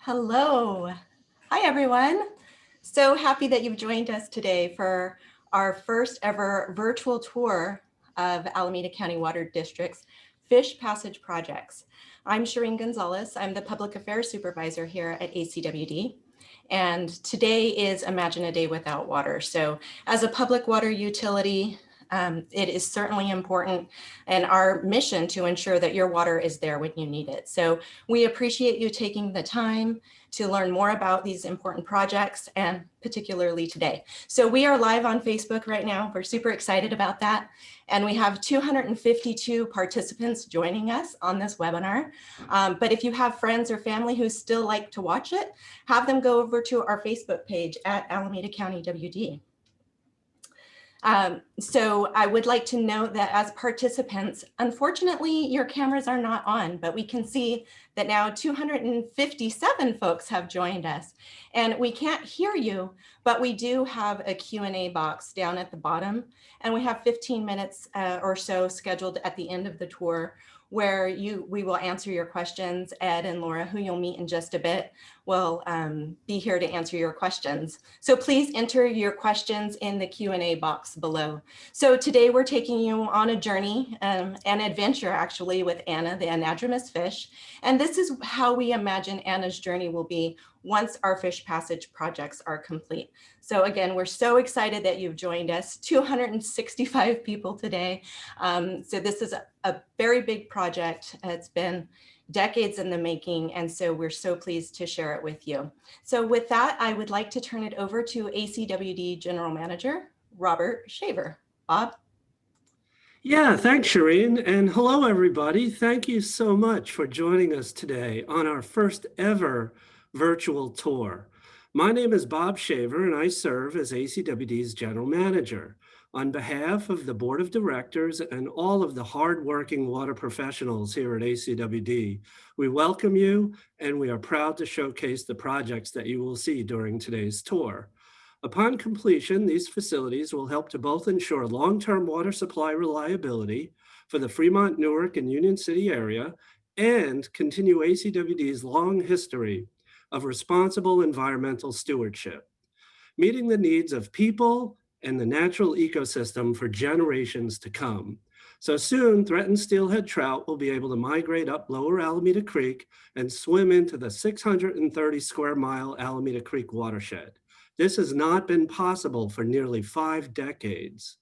Hello. Hi, everyone. So happy that you've joined us today for our first ever virtual tour of Alameda County Water District's Fish Passage projects. I'm Shireen Gonzalez. I'm the Public Affairs Supervisor here at ACWD. And today is Imagine a Day Without Water. So as a public water utility, it is certainly important and our mission to ensure that your water is there when you need it. So we appreciate you taking the time to learn more about these important projects and particularly today. So we are live on Facebook right now. We're super excited about that. And we have 252 participants joining us on this webinar. But if you have friends or family who still like to watch it, have them go over to our Facebook page at Alameda County WD. So I would like to note that as participants, unfortunately, your cameras are not on, but we can see that now 257 folks have joined us. And we can't hear you, but we do have a Q&A box down at the bottom. And we have 15 minutes or so scheduled at the end of the tour where we will answer your questions. Ed and Laura, who you'll meet in just a bit, will be here to answer your questions. So please enter your questions in the Q&A box below. So today we're taking you on a journey, an adventure actually, with Anna, the anadromous fish. And this is how we imagine Anna's journey will be once our fish passage projects are complete. So again, we're so excited that you've joined us, 265 people today. So this is a very big project. It's been decades in the making, and so we're so pleased to share it with you. So with that, I would like to turn it over to ACWD General Manager, Robert Shaver. Bob? Yeah, thanks, Shireen. And hello, everybody. Thank you so much for joining us today on our first ever virtual tour. My name is Bob Shaver, and I serve as ACWD's General Manager. On behalf of the Board of Directors and all of the hardworking water professionals here at ACWD, we welcome you, and we are proud to showcase the projects that you will see during today's tour. Upon completion, these facilities will help to both ensure long-term water supply reliability for the Fremont, Newark, and Union City area and continue ACWD's long history of responsible environmental stewardship, meeting the needs of people and the natural ecosystem for generations to come. So soon, threatened steelhead trout will be able to migrate up lower Alameda Creek and swim into the 630 square mile Alameda Creek watershed. This has not been possible for nearly 5 decades.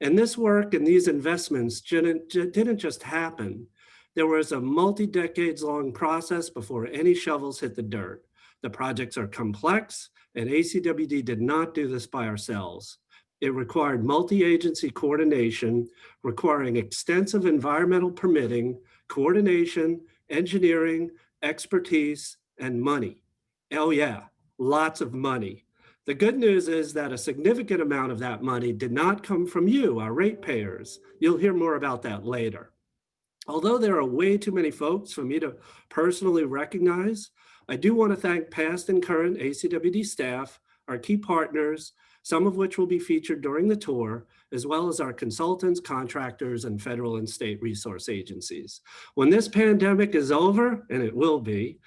And this work and these investments didn't just happen. There was a multi-decades long process before any shovels hit the dirt. The projects are complex, and ACWD did not do this by ourselves. It required multi-agency coordination, requiring extensive environmental permitting, coordination, engineering, expertise, and money. Oh yeah, lots of money. The good news is that a significant amount of that money did not come from you, our ratepayers. You'll hear more about that later. Although there are way too many folks for me to personally recognize, I do want to thank past and current ACWD staff, our key partners, some of which will be featured during the tour, as well as our consultants, contractors, and federal and state resource agencies. When this pandemic is over, and it will be,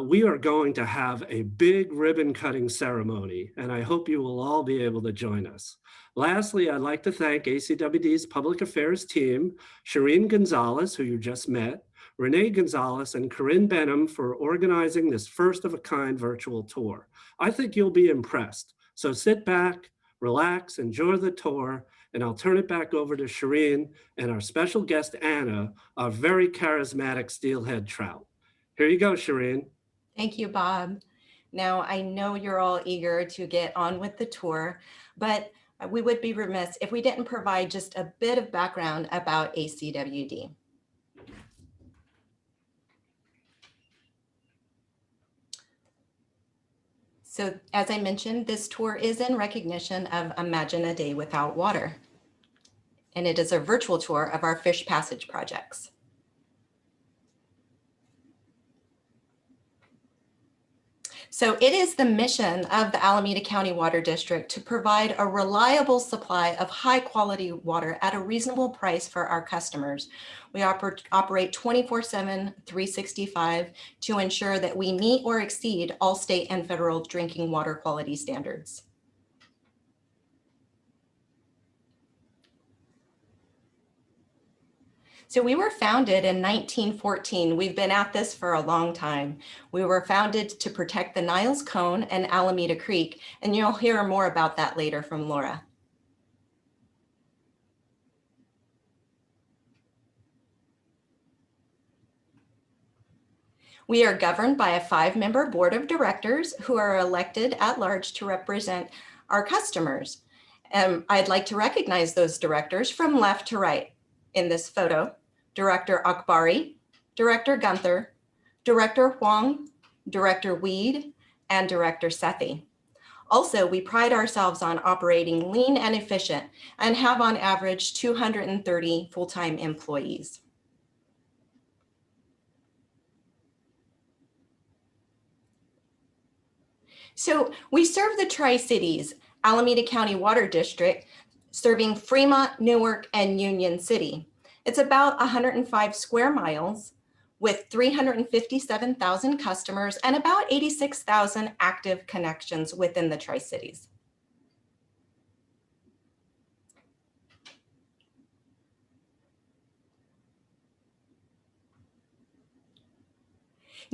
we are going to have a big ribbon cutting ceremony, and I hope you will all be able to join us. Lastly, I'd like to thank ACWD's public affairs team, Shireen Gonzalez, who you just met, Renee Gonzalez, and Corinne Benham for organizing this first of a kind virtual tour. I think you'll be impressed. So sit back, relax, enjoy the tour, and I'll turn it back over to Shireen and our special guest, Anna, our very charismatic steelhead trout. Here you go, Shireen. Thank you, Bob. Now, I know you're all eager to get on with the tour, but we would be remiss if we didn't provide just a bit of background about ACWD. So as I mentioned, this tour is in recognition of Imagine a Day Without Water, and it is a virtual tour of our fish passage projects. So it is the mission of the Alameda County Water District to provide a reliable supply of high quality water at a reasonable price for our customers. We operate 24/7, 365 to ensure that we meet or exceed all state and federal drinking water quality standards. So we were founded in 1914. We've been at this for a long time. We were founded to protect the Niles Cone and Alameda Creek, and you'll hear more about that later from Laura. We are governed by a 5-member board of directors who are elected at large to represent our customers. I'd like to recognize those directors from left to right in this photo. Director Akbari, Director Gunther, Director Huang, Director Weed, and Director Sethi. Also, we pride ourselves on operating lean and efficient and have on average 230 full-time employees. So we serve the Tri-Cities, Alameda County Water District, serving Fremont, Newark, and Union City. It's about 105 square miles with 357,000 customers and about 86,000 active connections within the Tri-Cities.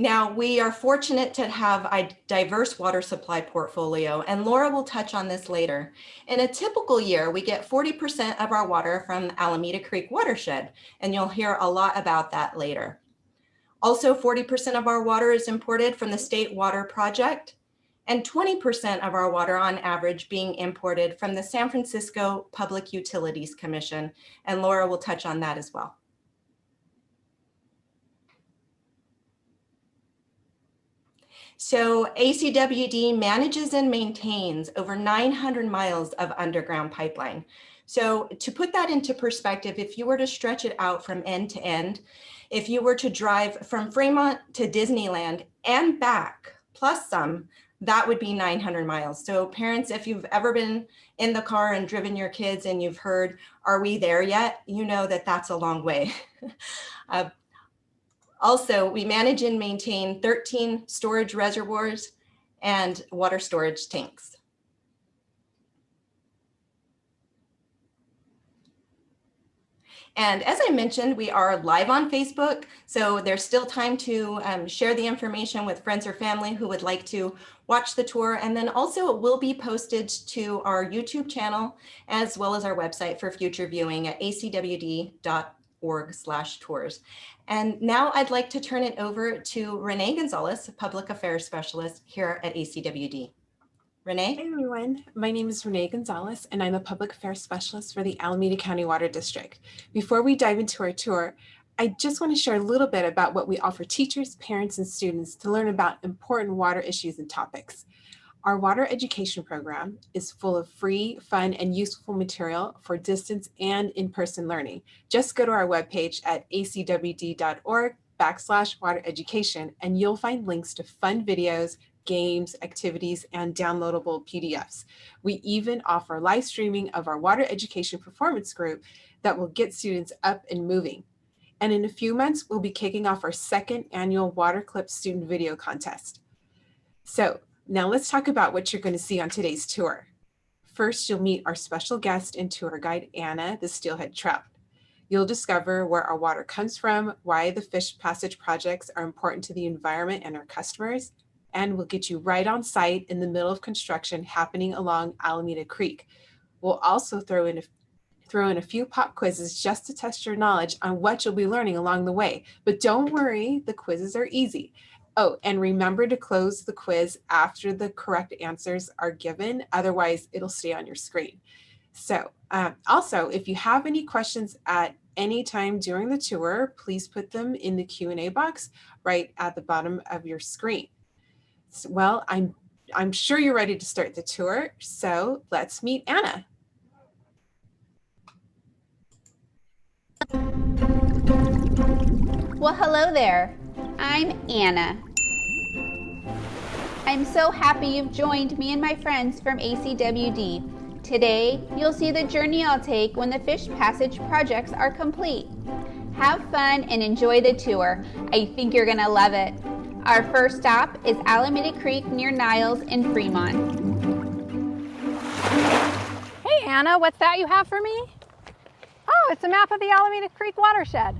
Now, we are fortunate to have a diverse water supply portfolio, and Laura will touch on this later. In a typical year, we get 40% of our water from Alameda Creek watershed, and you'll hear a lot about that later. Also, 40% of our water is imported from the State Water Project, and 20% of our water on average being imported from the San Francisco Public Utilities Commission, and Laura will touch on that as well. So ACWD manages and maintains over 900 miles of underground pipeline. So to put that into perspective, if you were to stretch it out from end to end, if you were to drive from Fremont to Disneyland and back, plus some, that would be 900 miles. So parents, if you've ever been in the car and driven your kids and you've heard, "Are we there yet?" You know that that's a long way. Also, we manage and maintain 13 storage reservoirs and water storage tanks. And as I mentioned, we are live on Facebook, so there's still time to share the information with friends or family who would like to watch the tour. And then also it will be posted to our YouTube channel as well as our website for future viewing at acwd.org/tours. And now I'd like to turn it over to Renee Gonzalez, Public Affairs Specialist here at ACWD. Renee? Hi everyone, my name is Renee Gonzalez and I'm a Public Affairs Specialist for the Alameda County Water District. Before we dive into our tour, I just want to share a little bit about what we offer teachers, parents, and students to learn about important water issues and topics. Our water education program is full of free, fun, and useful material for distance and in-person learning. Just go to our webpage at acwd.org/water education and you'll find links to fun videos, games, activities, and downloadable PDFs. We even offer live streaming of our water education performance group that will get students up and moving. And in a few months, we'll be kicking off our second annual Water Clip Student Video Contest. So now let's talk about what you're going to see on today's tour. First, you'll meet our special guest and tour guide, Anna, the steelhead trout. You'll discover where our water comes from, why the fish passage projects are important to the environment and our customers, and we'll get you right on site in the middle of construction happening along Alameda Creek. We'll also throw in a few pop quizzes just to test your knowledge on what you'll be learning along the way. But don't worry, the quizzes are easy. Oh, and remember to close the quiz after the correct answers are given, otherwise it'll stay on your screen. So also, if you have any questions at any time during the tour, please put them in the Q&A box right at the bottom of your screen. Well, I'm sure you're ready to start the tour, so let's meet Anna. Well, hello there. I'm Anna. I'm so happy you've joined me and my friends from ACWD. Today, you'll see the journey I'll take when the Fish Passage projects are complete. Have fun and enjoy the tour. I think you're gonna love it. Our first stop is Alameda Creek near Niles in Fremont. Hey Anna, what's that you have for me? Oh, it's a map of the Alameda Creek watershed.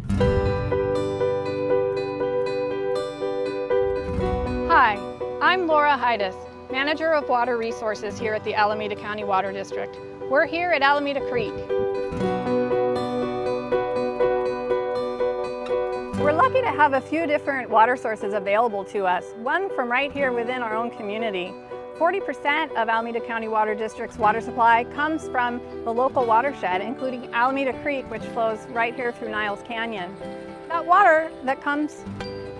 Hi, I'm Laura Heides, Manager of Water Resources here at the Alameda County Water District. We're here at Alameda Creek. We're lucky to have a few different water sources available to us, one from right here within our own community. 40% of Alameda County Water District's water supply comes from the local watershed, including Alameda Creek, which flows right here through Niles Canyon. That water that comes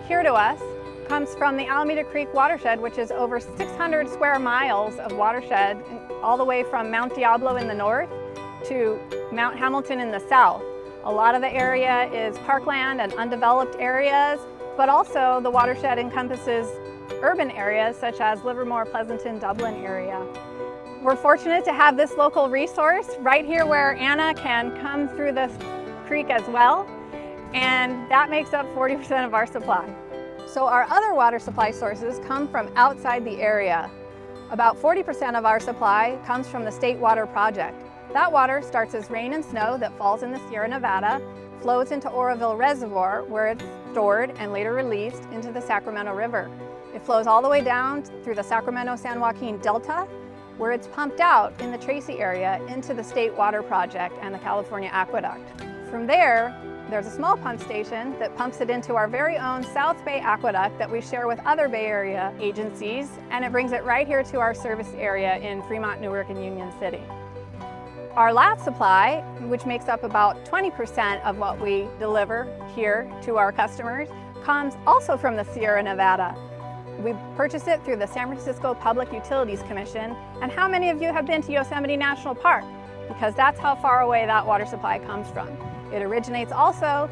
here to us comes from the Alameda Creek watershed, which is over 600 square miles of watershed, all the way from Mount Diablo in the north to Mount Hamilton in the south. A lot of the area is parkland and undeveloped areas, but also the watershed encompasses urban areas such as Livermore, Pleasanton, Dublin area. We're fortunate to have this local resource right here where Anna can come through this creek as well, and that makes up 40% of our supply. So our other water supply sources come from outside the area. About 40% of our supply comes from the State Water Project. That water starts as rain and snow that falls in the Sierra Nevada, flows into Oroville Reservoir where it's stored and later released into the Sacramento River. It flows all the way down through the Sacramento-San Joaquin Delta, where it's pumped out in the Tracy area into the State Water Project and the California Aqueduct. From there, there's a small pump station that pumps it into our very own South Bay Aqueduct that we share with other Bay Area agencies, and it brings it right here to our service area in Fremont, Newark and Union City. Our last supply, which makes up about 20% of what we deliver here to our customers, comes also from the Sierra Nevada. We purchase it through the San Francisco Public Utilities Commission. And how many of you have been to Yosemite National Park? Because that's how far away that water supply comes from. It originates also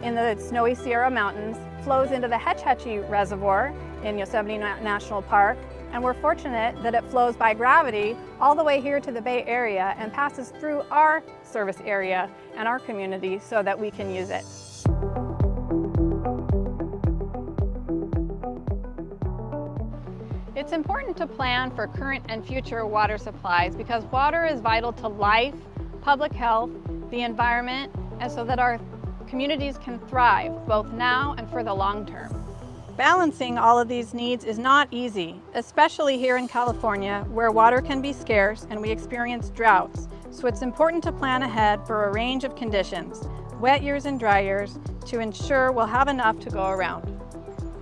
in the snowy Sierra Mountains, flows into the Hetch Hetchy Reservoir in Yosemite National Park, and we're fortunate that it flows by gravity all the way here to the Bay Area and passes through our service area and our community so that we can use it. It's important to plan for current and future water supplies because water is vital to life, public health, the environment, and so that our communities can thrive both now and for the long term. Balancing all of these needs is not easy, especially here in California where water can be scarce and we experience droughts. So it's important to plan ahead for a range of conditions, wet years and dry years, to ensure we'll have enough to go around.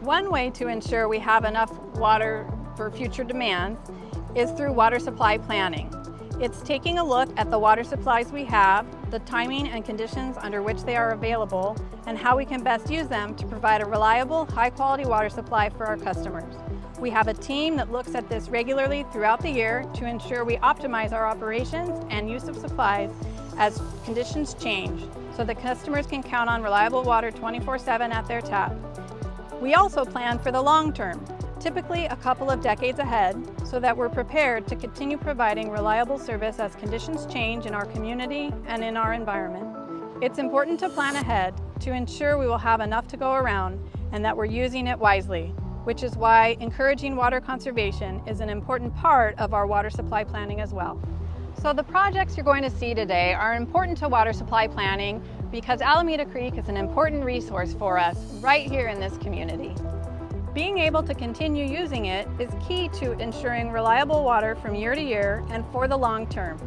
One way to ensure we have enough water for future demands is through water supply planning. It's taking a look at the water supplies we have, the timing and conditions under which they are available, and how we can best use them to provide a reliable, high-quality water supply for our customers. We have a team that looks at this regularly throughout the year to ensure we optimize our operations and use of supplies as conditions change, so that customers can count on reliable water 24/7 at their tap. We also plan for the long term, typically a couple of decades ahead, so that we're prepared to continue providing reliable service as conditions change in our community and in our environment. It's important to plan ahead to ensure we will have enough to go around and that we're using it wisely, which is why encouraging water conservation is an important part of our water supply planning as well. So the projects you're going to see today are important to water supply planning because Alameda Creek is an important resource for us right here in this community. Being able to continue using it is key to ensuring reliable water from year to year and for the long term.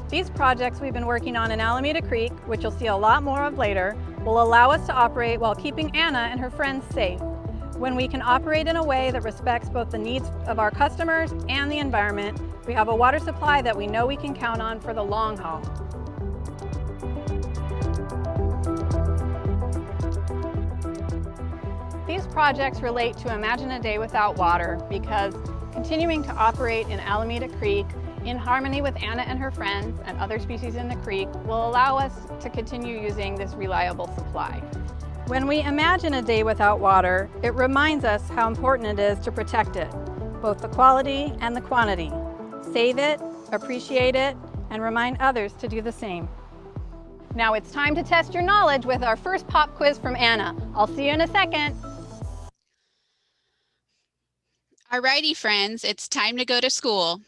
These projects we've been working on in Alameda Creek, which you'll see a lot more of later, will allow us to operate while keeping Anna and her friends safe. When we can operate in a way that respects both the needs of our customers and the environment, we have a water supply that we know we can count on for the long haul. These projects relate to Imagine a Day Without Water because continuing to operate in Alameda Creek in harmony with Anna and her friends and other species in the creek will allow us to continue using this reliable supply. When we imagine a day without water, it reminds us how important it is to protect it. both the quality and the quantity. Save it, appreciate it, and remind others to do the same. Now it's time to test your knowledge with our first pop quiz from Anna. I'll see you in a second. Alrighty, friends, it's time to go to school.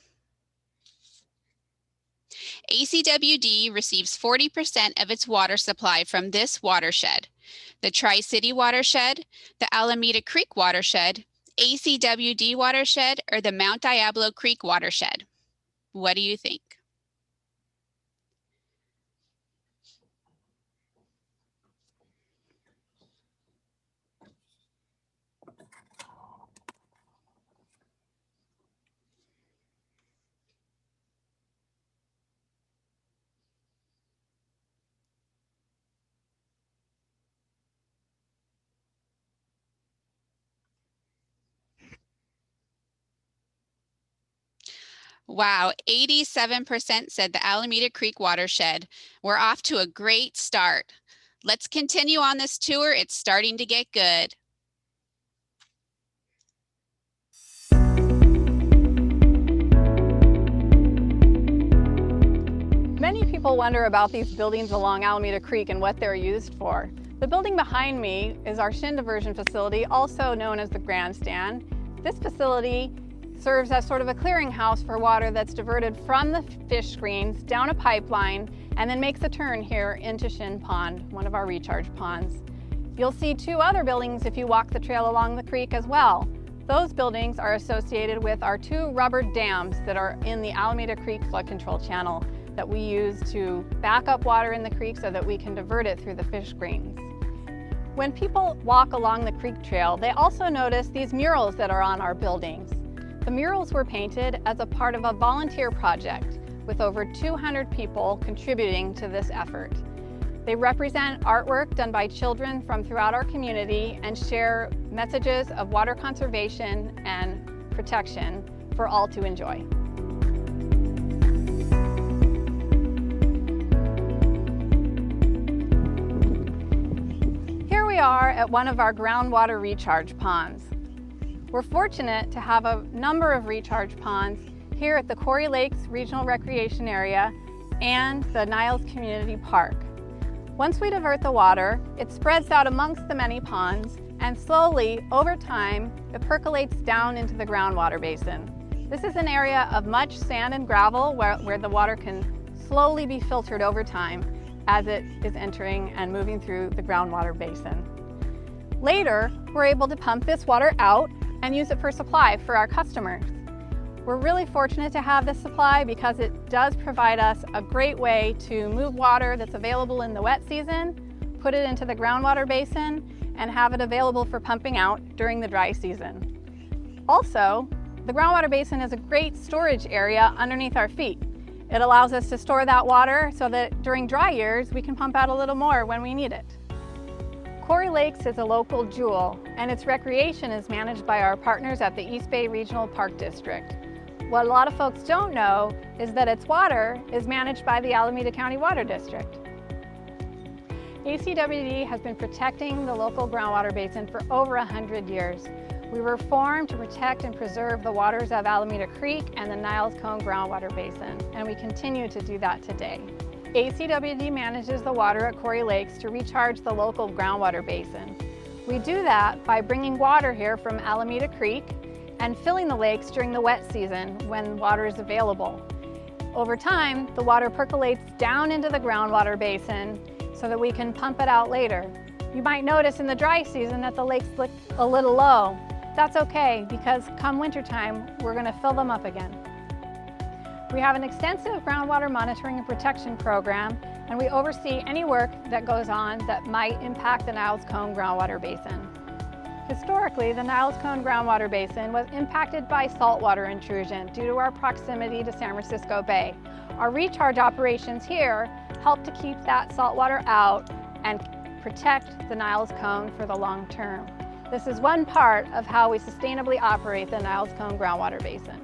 ACWD receives 40% of its water supply from this watershed: the Tri-City watershed, the Alameda Creek watershed, ACWD watershed, or the Mount Diablo Creek watershed. What do you think? Wow, 87% said the Alameda Creek watershed. We're off to a great start. Let's continue on this tour. It's starting to get good. Many people wonder about these buildings along Alameda Creek and what they're used for. The building behind me is our shin diversion facility, also known as the grandstand. This facility serves as sort of a clearinghouse for water that's diverted from the fish screens down a pipeline and then makes a turn here into Shin Pond, one of our recharge ponds. You'll see two other buildings if you walk the trail along the creek as well. Those buildings are associated with our two rubber dams that are in the Alameda Creek flood control channel that we use to back up water in the creek so that we can divert it through the fish screens. When people walk along the creek trail, they also notice these murals that are on our buildings. The murals were painted as a part of a volunteer project with over 200 people contributing to this effort. They represent artwork done by children from throughout our community and share messages of water conservation and protection for all to enjoy. Here we are at one of our groundwater recharge ponds. We're fortunate to have a number of recharge ponds here at the Quarry Lakes Regional Recreation Area and the Niles Community Park. Once we divert the water, it spreads out amongst the many ponds, and slowly, over time, it percolates down into the groundwater basin. This is an area of much sand and gravel where the water can slowly be filtered over time as it is entering and moving through the groundwater basin. Later, we're able to pump this water out and use it for supply for our customers. We're really fortunate to have this supply because it does provide us a great way to move water that's available in the wet season, put it into the groundwater basin, and have it available for pumping out during the dry season. Also, the groundwater basin is a great storage area underneath our feet. It allows us to store that water so that during dry years we can pump out a little more when we need it. Quarry Lakes is a local jewel, and its recreation is managed by our partners at the East Bay Regional Park District. What a lot of folks don't know is that its water is managed by the Alameda County Water District. ACWD has been protecting the local groundwater basin for over 100 years. We were formed to protect and preserve the waters of Alameda Creek and the Niles Cone groundwater basin, and we continue to do that today. ACWD manages the water at Quarry Lakes to recharge the local groundwater basin. We do that by bringing water here from Alameda Creek and filling the lakes during the wet season when water is available. Over time, the water percolates down into the groundwater basin so that we can pump it out later. You might notice in the dry season that the lakes look a little low. That's okay, because come wintertime, we're going to fill them up again. We have an extensive groundwater monitoring and protection program, and we oversee any work that goes on that might impact the Niles Cone groundwater basin. Historically, the Niles Cone groundwater basin was impacted by saltwater intrusion due to our proximity to San Francisco Bay. Our recharge operations here help to keep that saltwater out and protect the Niles Cone for the long term. This is one part of how we sustainably operate the Niles Cone groundwater basin.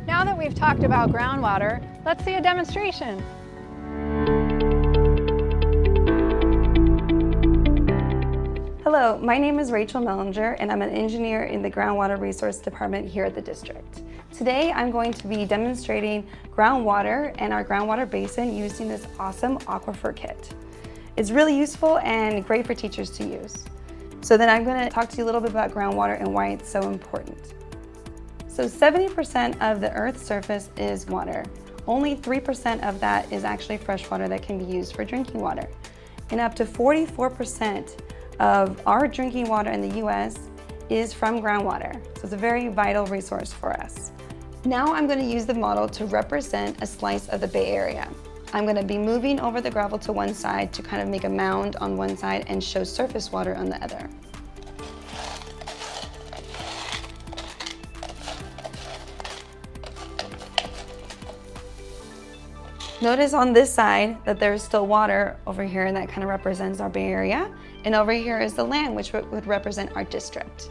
Now that we've talked about groundwater, let's see a demonstration. Hello, Hello, my name is Rachel Mellinger, and I'm an engineer in the Groundwater Resource Department here at the district. Today, I'm going to be demonstrating groundwater and our groundwater basin using this awesome aquifer kit. It's really useful and great for teachers to use. So then I'm going to talk to you a little bit about groundwater and why it's so important. So 70% of the Earth's surface is water. Only 3% of that is actually fresh water that can be used for drinking water. And up to 44% of our drinking water in the US is from groundwater. So it's a very vital resource for us. Now I'm going to use the model to represent a slice of the Bay Area. I'm going to be moving over the gravel to one side to kind of make a mound on one side and show surface water on the other. Notice on this side that there's still water over here, and that kind of represents our Bay Area. And over here is the land, which would represent our district.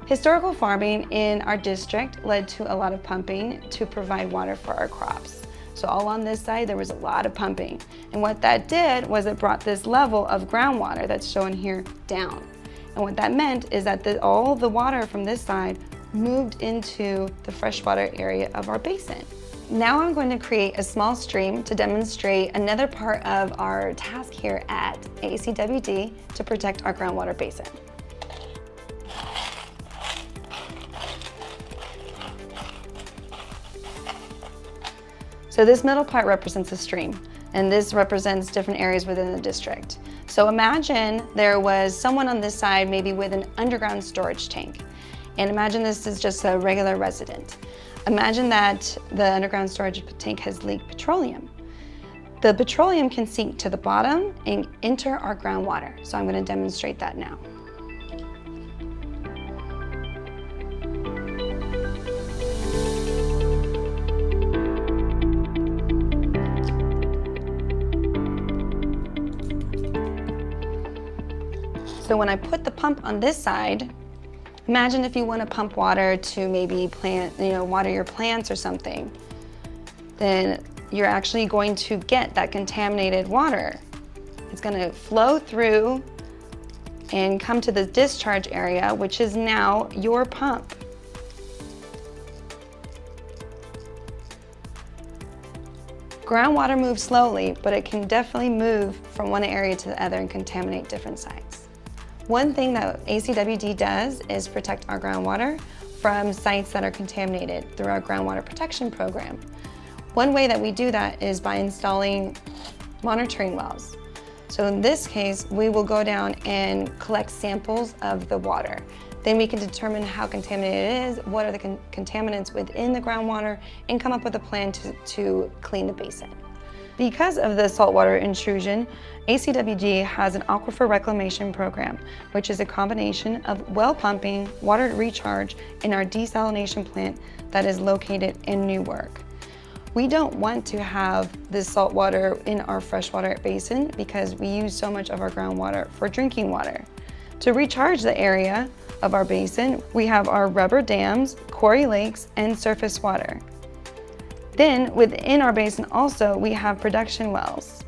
Historical farming in our district led to a lot of pumping to provide water for our crops. So all on this side, there was a lot of pumping. And what that did was it brought this level of groundwater that's shown here down. And what that meant is that all the water from this side moved into the freshwater area of our basin. Now I'm going to create a small stream to demonstrate another part of our task here at ACWD to protect our groundwater basin. So this middle part represents a stream, and this represents different areas within the district. So imagine there was someone on this side maybe with an underground storage tank, and imagine this is just a regular resident. Imagine that the underground storage tank has leaked petroleum. The petroleum can sink to the bottom and enter our groundwater. So I'm going to demonstrate that now. So when I put the pump on this side, imagine if you want to pump water to maybe water your plants or something, then you're actually going to get that contaminated water. It's going to flow through and come to the discharge area, which is now your pump. Groundwater moves slowly, but it can definitely move from one area to the other and contaminate different sites. One thing that ACWD does is protect our groundwater from sites that are contaminated through our groundwater protection program. One way that we do that is by installing monitoring wells. So in this case, we will go down and collect samples of the water. Then we can determine how contaminated it is, what are the contaminants within the groundwater, and come up with a plan to clean the basin. Because of the saltwater intrusion, ACWD has an aquifer reclamation program, which is a combination of well pumping, water recharge, and our desalination plant that is located in Newark. We don't want to have this saltwater in our freshwater basin because we use so much of our groundwater for drinking water. To recharge the area of our basin, we have our rubber dams, quarry lakes, and surface water. Then within our basin also, we have production wells.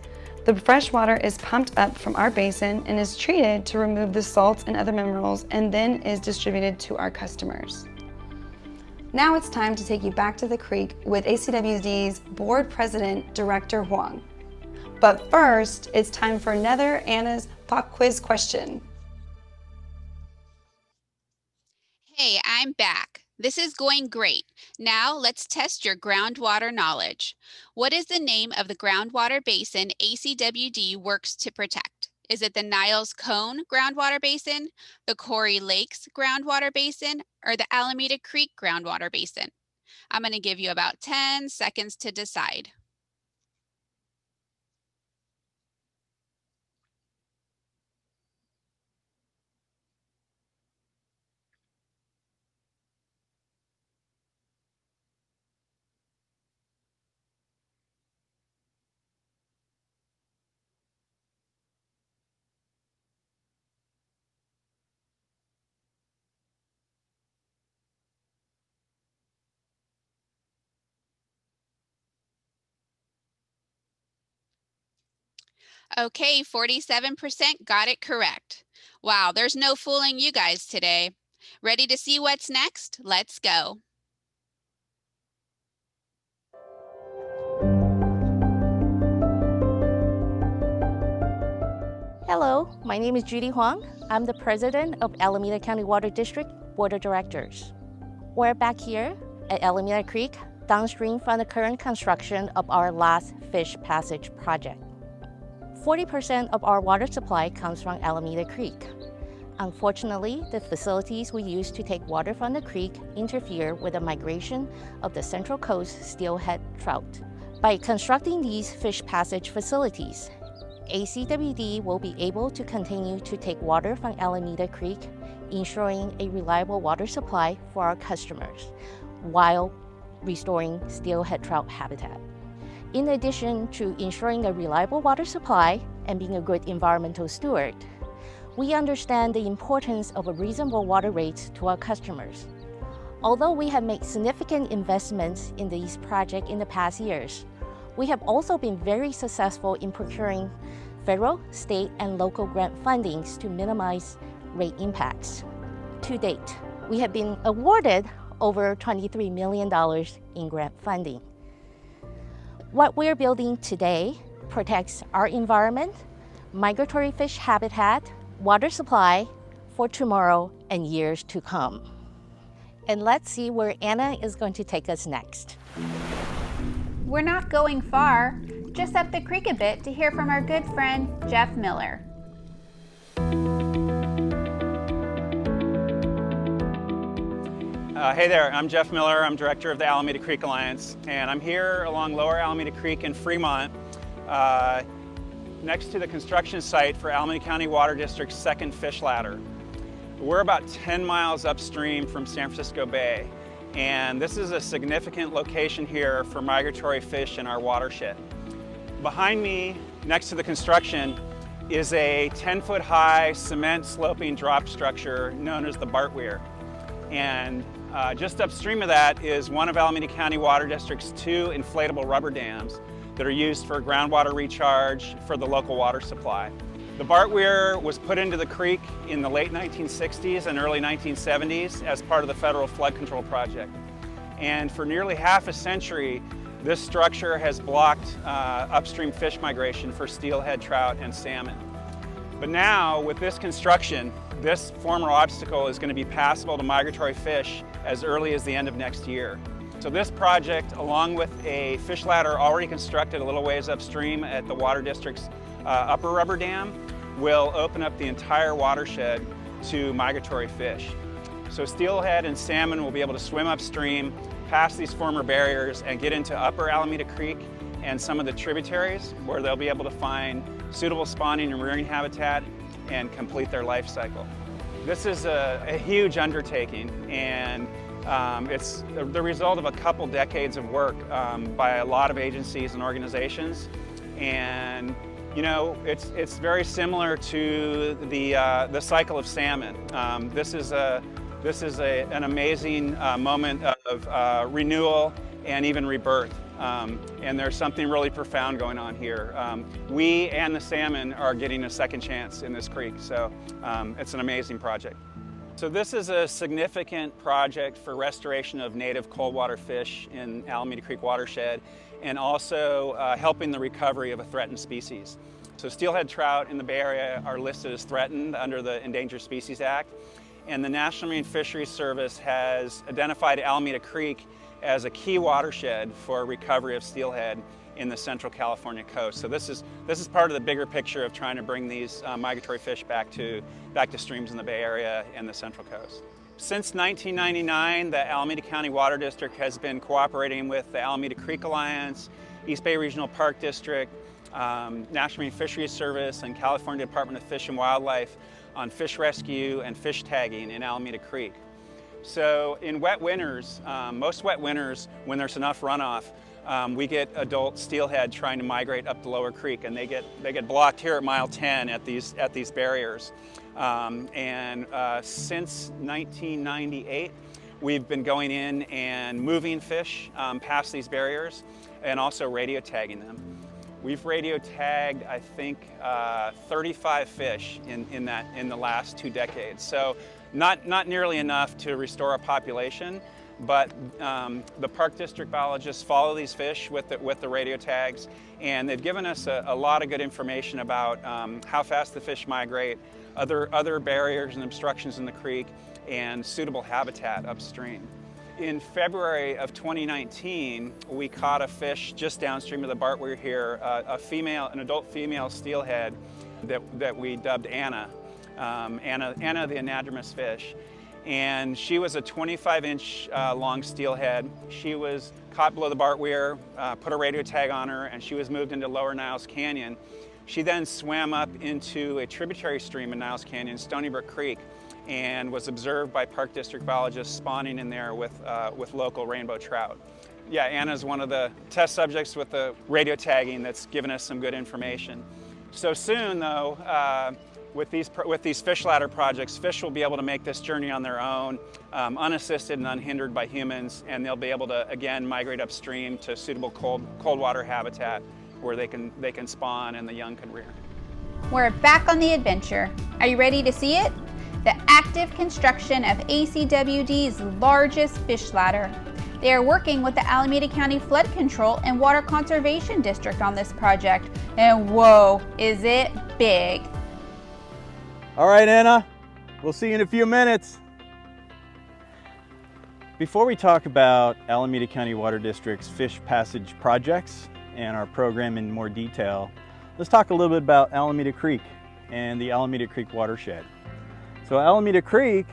The fresh water is pumped up from our basin and is treated to remove the salts and other minerals, and then is distributed to our customers. Now it's time to take you back to the creek with ACWD's Board President, Director Huang. But first, it's time for another Anna's Pop Quiz question. Hey, I'm back. This is going great. Now let's test your groundwater knowledge. What is the name of the groundwater basin ACWD works to protect? Is it the Niles Cone groundwater basin, the Quarry Lakes groundwater basin, or the Alameda Creek groundwater basin? I'm going to give you about 10 seconds to decide. Okay, 47% got it correct. Wow, there's no fooling you guys today. Ready to see what's next? Let's go. Hello, my name is Judy Huang. I'm the president of Alameda County Water District Board of Directors. We're back here at Alameda Creek, downstream from the current construction of our last fish passage project. 40% of our water supply comes from Alameda Creek. Unfortunately, the facilities we use to take water from the creek interfere with the migration of the Central Coast steelhead trout. By constructing these fish passage facilities, ACWD will be able to continue to take water from Alameda Creek, ensuring a reliable water supply for our customers while restoring steelhead trout habitat. In addition to ensuring a reliable water supply and being a good environmental steward, we understand the importance of a reasonable water rate to our customers. Although we have made significant investments in these projects in the past years, we have also been very successful in procuring federal, state, and local grant fundings to minimize rate impacts. To date, we have been awarded over $23 million in grant funding. What we're building today protects our environment, migratory fish habitat, water supply for tomorrow and years to come. And let's see where Anna is going to take us next. We're not going far, just up the creek a bit to hear from our good friend, Jeff Miller. Hey there, I'm Jeff Miller. I'm director of the Alameda Creek Alliance, and I'm here along Lower Alameda Creek in Fremont, next to the construction site for Alameda County Water District's second fish ladder. We're about 10 miles upstream from San Francisco Bay, and this is a significant location here for migratory fish in our watershed. Behind me, next to the construction, is a 10-foot high cement sloping drop structure known as the Bart Weir. And just upstream of that is one of Alameda County Water District's 2 inflatable rubber dams that are used for groundwater recharge for the local water supply. The Bart Weir was put into the creek in the late 1960s and early 1970s as part of the federal flood control project. And for nearly half a century, this structure has blocked upstream fish migration for steelhead trout and salmon. But now, with this construction, this former obstacle is going to be passable to migratory fish as early as the end of next year. So this project, along with a fish ladder already constructed a little ways upstream at the Water District's upper rubber dam, will open up the entire watershed to migratory fish. So steelhead and salmon will be able to swim upstream, past these former barriers, and get into upper Alameda Creek and some of the tributaries where they'll be able to find suitable spawning and rearing habitat and complete their life cycle. This is a huge undertaking, and it's the result of a couple decades of work by a lot of agencies and organizations. And you know, it's very similar to the cycle of salmon. This is an amazing moment of renewal and even rebirth. And there's something really profound going on here. We and the salmon are getting a second chance in this creek, so it's an amazing project. So this is a significant project for restoration of native cold water fish in Alameda Creek watershed, and also helping the recovery of a threatened species. So steelhead trout in the Bay Area are listed as threatened under the Endangered Species Act, and the National Marine Fisheries Service has identified Alameda Creek as a key watershed for recovery of steelhead in the Central California coast. So this is part of the bigger picture of trying to bring these migratory fish back to streams in the Bay Area and the Central Coast. Since 1999, the Alameda County Water District has been cooperating with the Alameda Creek Alliance, East Bay Regional Park District, National Marine Fisheries Service, and California Department of Fish and Wildlife on fish rescue and fish tagging in Alameda Creek. So in wet winters, most wet winters, when there's enough runoff, we get adult steelhead trying to migrate up the lower creek, and they get blocked here at mile 10 at these barriers. Since 1998, we've been going in and moving fish past these barriers and also radio tagging them. We've radio tagged, I think, 35 fish in the last 2 decades. So not nearly enough to restore a population, but the park district biologists follow these fish with the radio tags, and they've given us a lot of good information about how fast the fish migrate, other barriers and obstructions in the creek, and suitable habitat upstream. In February of 2019, we caught a fish just downstream of the BART we're here, an adult female steelhead that we dubbed Anna, Anna the anadromous fish. And she was a 25-inch long steelhead. She was caught below the BART weir, put a radio tag on her, and she was moved into Lower Niles Canyon. She then swam up into a tributary stream in Niles Canyon, Stony Brook Creek, and was observed by park district biologists spawning in there with local rainbow trout. Yeah, Anna's one of the test subjects with the radio tagging that's given us some good information. So soon, though, with these fish ladder projects, fish will be able to make this journey on their own, unassisted and unhindered by humans, and they'll be able to again migrate upstream to suitable cold water habitat where they can spawn and the young can rear. We're back on the adventure. Are you ready to see it? The active construction of ACWD's largest fish ladder. They are working with the Alameda County Flood Control and Water Conservation District on this project, and whoa, is it big. All right, Anna, we'll see you in a few minutes. Before we talk about Alameda County Water District's fish passage projects and our program in more detail, let's talk a little bit about Alameda Creek and the Alameda Creek watershed. So Alameda Creek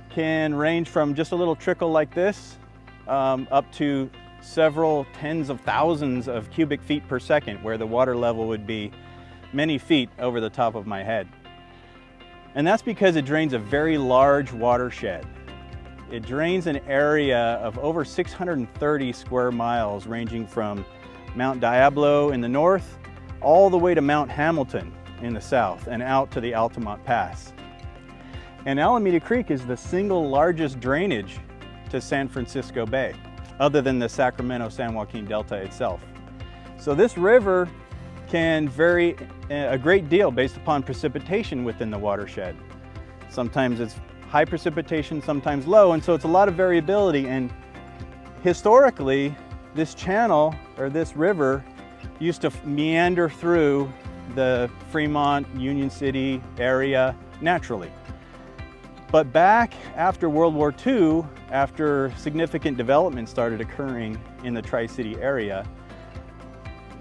can range from just a little trickle like this up to several tens of thousands of cubic feet per second, where the water level would be many feet over the top of my head. And that's because it drains a very large watershed. It drains an area of over 630 square miles, ranging from Mount Diablo in the north all the way to Mount Hamilton in the south and out to the Altamont Pass. And Alameda Creek is the single largest drainage to San Francisco Bay, other than the Sacramento-San Joaquin Delta itself. So this river can vary a great deal based upon precipitation within the watershed. Sometimes it's high precipitation, sometimes low, and so it's a lot of variability. And historically, this channel, or this river, used to meander through the Fremont, Union City area naturally. But back after World War II, after significant development started occurring in the Tri-City area,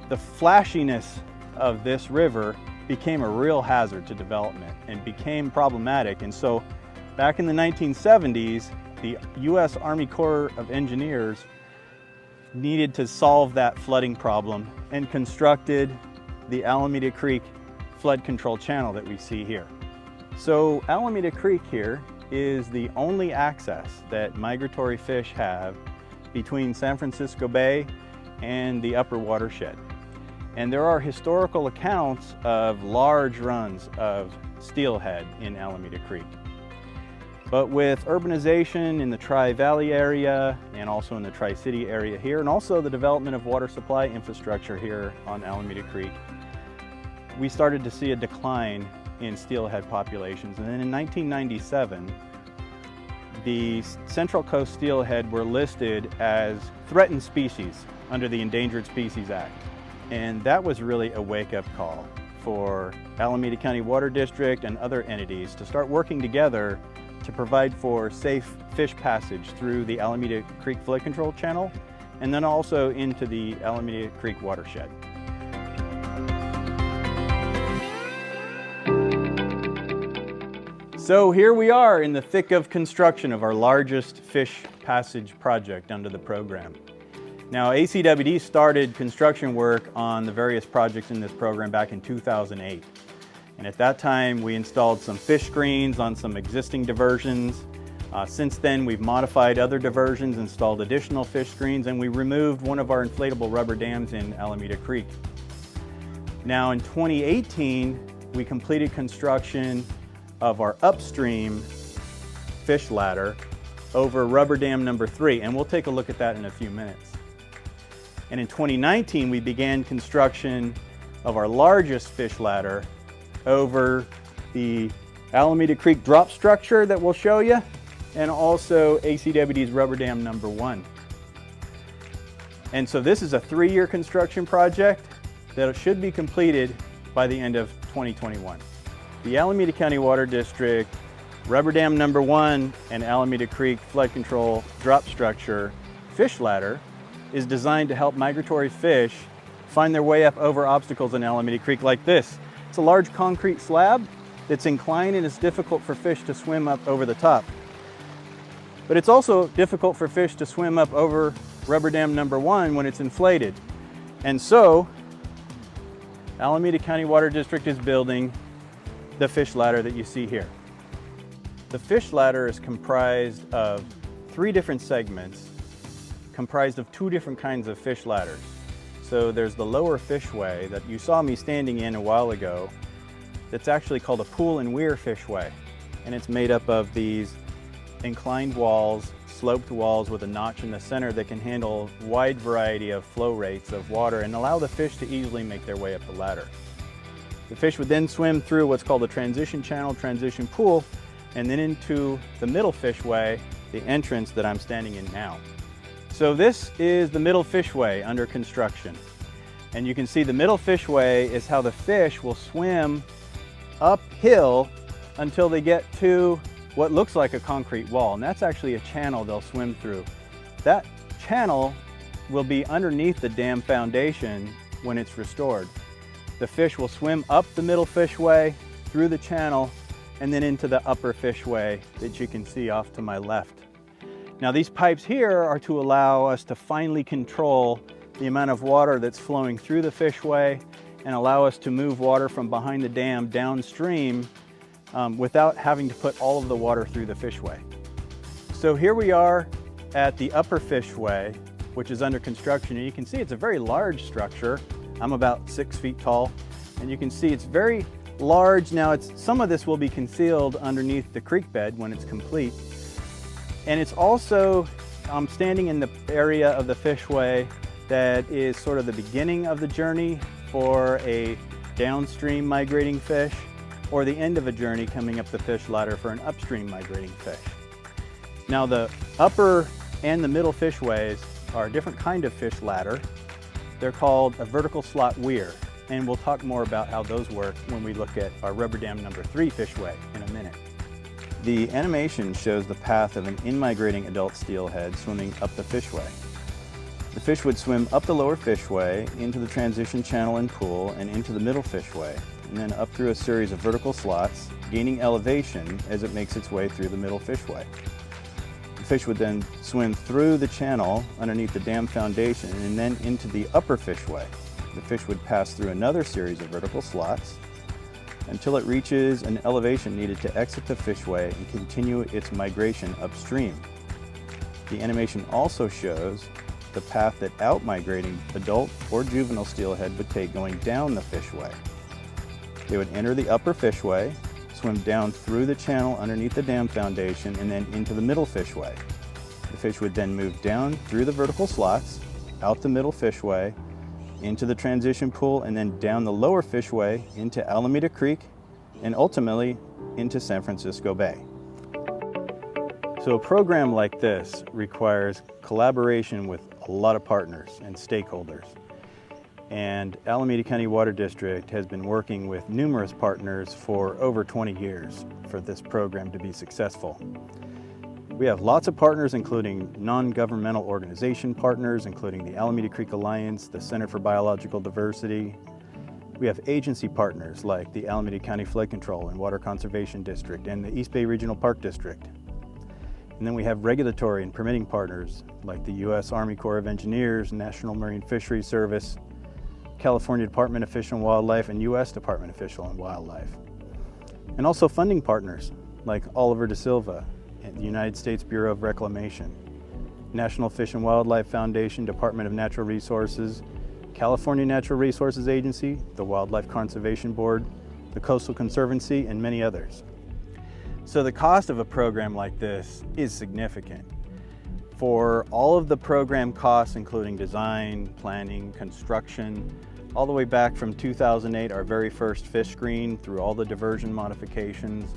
the flashiness of this river became a real hazard to development and became problematic. And so back in the 1970s, the U.S. Army Corps of Engineers needed to solve that flooding problem and constructed the Alameda Creek flood control channel that we see here. So Alameda Creek here is the only access that migratory fish have between San Francisco Bay and the upper watershed. And there are historical accounts of large runs of steelhead in Alameda Creek. But with urbanization in the Tri-Valley area and also in the Tri-City area here, and also the development of water supply infrastructure here on Alameda Creek, we started to see a decline in steelhead populations. And then in 1997, the Central Coast steelhead were listed as threatened species under the Endangered Species Act. And that was really a wake-up call for Alameda County Water District and other entities to start working together to provide for safe fish passage through the Alameda Creek Flood Control Channel and then also into the Alameda Creek watershed. So here we are in the thick of construction of our largest fish passage project under the program. Now, ACWD started construction work on the various projects in this program back in 2008. And at that time, we installed some fish screens on some existing diversions. Since then, we've modified other diversions, installed additional fish screens, and we removed one of our inflatable rubber dams in Alameda Creek. Now, in 2018, we completed construction of our upstream fish ladder over rubber dam number 3, and we'll take a look at that in a few minutes. And in 2019, we began construction of our largest fish ladder over the Alameda Creek drop structure that we'll show you, and also ACWD's rubber dam number 1. And so this is a 3-year construction project that should be completed by the end of 2021. The Alameda County Water District rubber dam number 1 and Alameda Creek flood control drop structure fish ladder is designed to help migratory fish find their way up over obstacles in Alameda Creek like this. It's a large concrete slab that's inclined and it's difficult for fish to swim up over the top. But it's also difficult for fish to swim up over rubber dam number 1 when it's inflated. And so, Alameda County Water District is building the fish ladder that you see here. The fish ladder is comprised of 3 different segments, comprised of 2 different kinds of fish ladders. So there's the lower fishway that you saw me standing in a while ago, that's actually called a pool and weir fishway. And it's made up of these inclined walls, sloped walls with a notch in the center that can handle a wide variety of flow rates of water and allow the fish to easily make their way up the ladder. The fish would then swim through what's called a transition channel, transition pool, and then into the middle fishway, the entrance that I'm standing in now. So this is the middle fishway under construction. And you can see the middle fishway is how the fish will swim uphill until they get to what looks like a concrete wall. And that's actually a channel they'll swim through. That channel will be underneath the dam foundation when it's restored. The fish will swim up the middle fishway, through the channel, and then into the upper fishway that you can see off to my left. Now these pipes here are to allow us to finely control the amount of water that's flowing through the fishway and allow us to move water from behind the dam downstream without having to put all of the water through the fishway. So here we are at the upper fishway, which is under construction, and you can see it's a very large structure. I'm about 6 feet tall, and you can see it's very large. Now some of this will be concealed underneath the creek bed when it's complete. And it's also standing in the area of the fishway that is sort of the beginning of the journey for a downstream migrating fish, or the end of a journey coming up the fish ladder for an upstream migrating fish. Now the upper and the middle fishways are a different kind of fish ladder. They're called a vertical slot weir, and we'll talk more about how those work when we look at our rubber dam number 3 fishway in a minute. The animation shows the path of an in-migrating adult steelhead swimming up the fishway. The fish would swim up the lower fishway, into the transition channel and pool, and into the middle fishway, and then up through a series of vertical slots, gaining elevation as it makes its way through the middle fishway. The fish would then swim through the channel underneath the dam foundation and then into the upper fishway. The fish would pass through another series of vertical slots until it reaches an elevation needed to exit the fishway and continue its migration upstream. The animation also shows the path that out-migrating adult or juvenile steelhead would take going down the fishway. They would enter the upper fishway, swim down through the channel underneath the dam foundation, and then into the middle fishway. The fish would then move down through the vertical slots, out the middle fishway, into the transition pool, and then down the lower fishway into Alameda Creek, and ultimately into San Francisco Bay. So a program like this requires collaboration with a lot of partners and stakeholders. And Alameda County Water District has been working with numerous partners for over 20 years for this program to be successful. We have lots of partners, including non-governmental organization partners, including the Alameda Creek Alliance, the Center for Biological Diversity. We have agency partners like the Alameda County Flood Control and Water Conservation District and the East Bay Regional Park District. And then we have regulatory and permitting partners like the U.S. Army Corps of Engineers, National Marine Fisheries Service, California Department of Fish and Wildlife, and U.S. Department of Fish and Wildlife. And also funding partners like Oliver Da Silva, the United States Bureau of Reclamation, National Fish and Wildlife Foundation, Department of Natural Resources, California Natural Resources Agency, the Wildlife Conservation Board, the Coastal Conservancy, and many others. So the cost of a program like this is significant. for all of the program costs, including design, planning, construction, all the way back from 2008, our very first fish screen, through all the diversion modifications,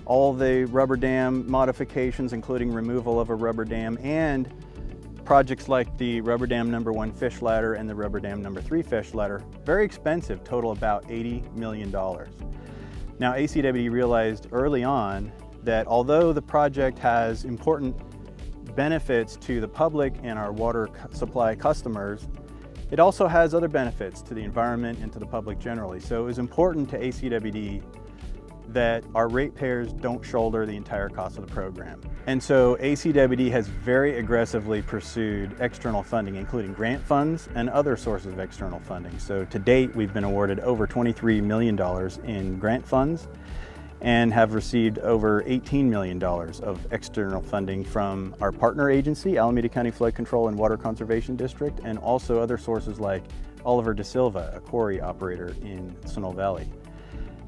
all the rubber dam modifications, including removal of a rubber dam, and projects like the rubber dam #1 fish ladder and the rubber dam #3 fish ladder. Very expensive, total about $80 million. Now, ACWD realized early on that although the project has important benefits to the public and our water supply customers, it also has other benefits to the environment and to the public generally. So it was important to ACWD that our ratepayers don't shoulder the entire cost of the program. And so ACWD has very aggressively pursued external funding, including grant funds and other sources of external funding. So to date, we've been awarded over $23 million in grant funds and have received over $18 million of external funding from our partner agency, Alameda County Flood Control and Water Conservation District, and also other sources like Oliver De Silva, a quarry operator in Sonoma Valley.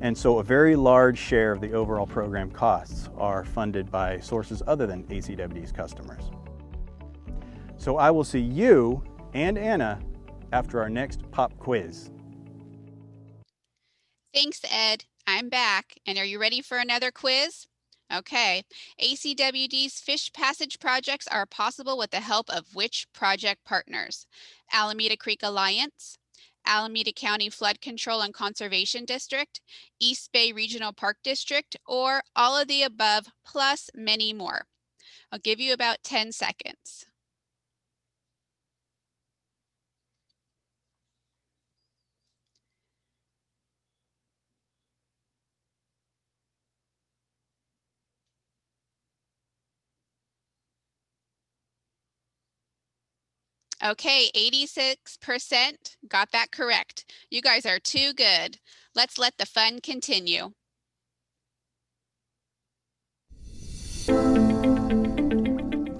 And so a very large share of the overall program costs are funded by sources other than ACWD's customers. So I will see you and Anna after our next pop quiz. Thanks, Ed. I'm back. And are you ready for another quiz? Okay. ACWD's fish passage projects are possible with the help of which project partners? Alameda Creek Alliance, Alameda County Flood Control and Conservation District, East Bay Regional Park District, or all of the above plus many more. I'll give you about 10 seconds. Okay, 86% got that correct. You guys are too good. Let's let the fun continue.